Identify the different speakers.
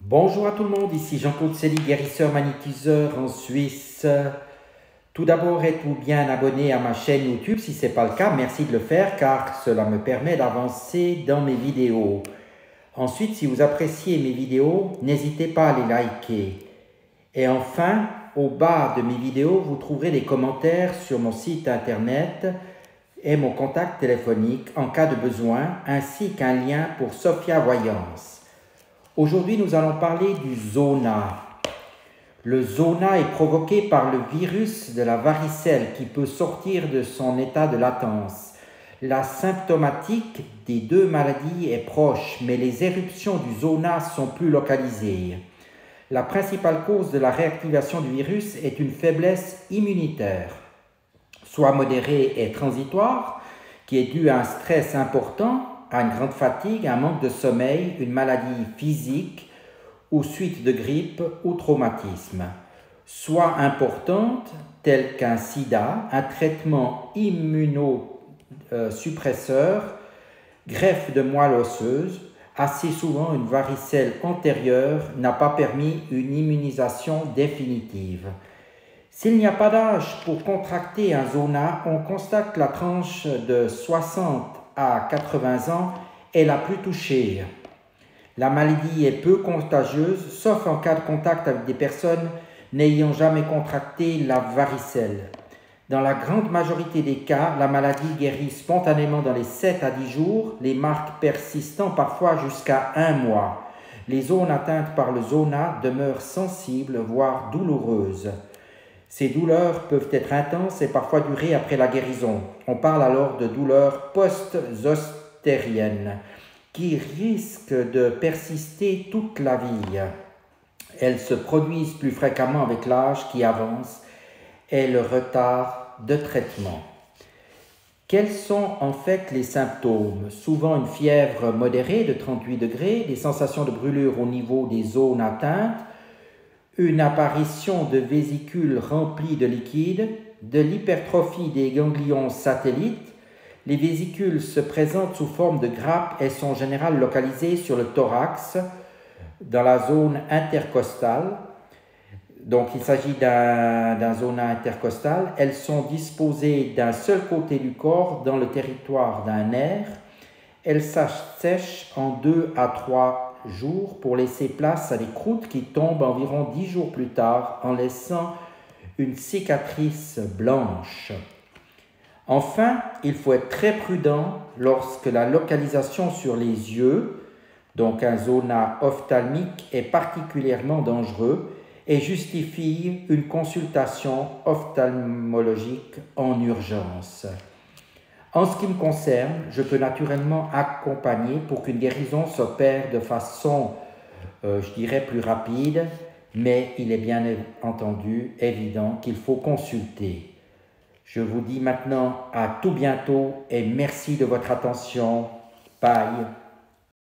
Speaker 1: Bonjour à tout le monde, ici Jean-Claude Célie, guérisseur magnétiseur en Suisse. Tout d'abord, êtes-vous bien abonné à ma chaîne YouTube? Si ce n'est pas le cas, merci de le faire car cela me permet d'avancer dans mes vidéos. Ensuite, si vous appréciez mes vidéos, n'hésitez pas à les liker. Et enfin, au bas de mes vidéos, vous trouverez des commentaires sur mon site internet et mon contact téléphonique en cas de besoin, ainsi qu'un lien pour Sophia Voyance. Aujourd'hui, nous allons parler du zona. Le zona est provoqué par le virus de la varicelle qui peut sortir de son état de latence. La symptomatique des deux maladies est proche, mais les éruptions du zona sont plus localisées. La principale cause de la réactivation du virus est une faiblesse immunitaire, soit modérée et transitoire, qui est due à un stress important, à une grande fatigue, un manque de sommeil, une maladie physique ou suite de grippe ou traumatisme, soit importante, telle qu'un sida, un traitement immunosuppresseur, greffe de moelle osseuse. Assez souvent, une varicelle antérieure n'a pas permis une immunisation définitive. S'il n'y a pas d'âge pour contracter un zona, on constate que la tranche de 60 à 80 ans est la plus touchée. La maladie est peu contagieuse, sauf en cas de contact avec des personnes n'ayant jamais contracté la varicelle. Dans la grande majorité des cas, la maladie guérit spontanément dans les 7 à 10 jours, les marques persistant parfois jusqu'à 1 mois. Les zones atteintes par le zona demeurent sensibles, voire douloureuses. Ces douleurs peuvent être intenses et parfois durer après la guérison. On parle alors de douleurs post-zostériennes qui risquent de persister toute la vie. Elles se produisent plus fréquemment avec l'âge qui avance et le retard de traitement. Quels sont en fait les symptômes? Souvent une fièvre modérée de 38 degrés, des sensations de brûlure au niveau des zones atteintes, une apparition de vésicules remplies de liquide, de l'hypertrophie des ganglions satellites. Les vésicules se présentent sous forme de grappes et sont en général localisées sur le thorax, dans la zone intercostale. Donc il s'agit d'un zona intercostal. Elles sont disposées d'un seul côté du corps dans le territoire d'un nerf. Elles sèchent en 2 à 3 jours pour laisser place à des croûtes qui tombent environ 10 jours plus tard en laissant une cicatrice blanche. Enfin, il faut être très prudent lorsque la localisation sur les yeux, donc un zona ophtalmique, est particulièrement dangereux et justifie une consultation ophtalmologique en urgence. En ce qui me concerne, je peux naturellement accompagner pour qu'une guérison s'opère de façon, je dirais, plus rapide, mais il est bien entendu évident qu'il faut consulter. Je vous dis maintenant à tout bientôt et merci de votre attention. Bye.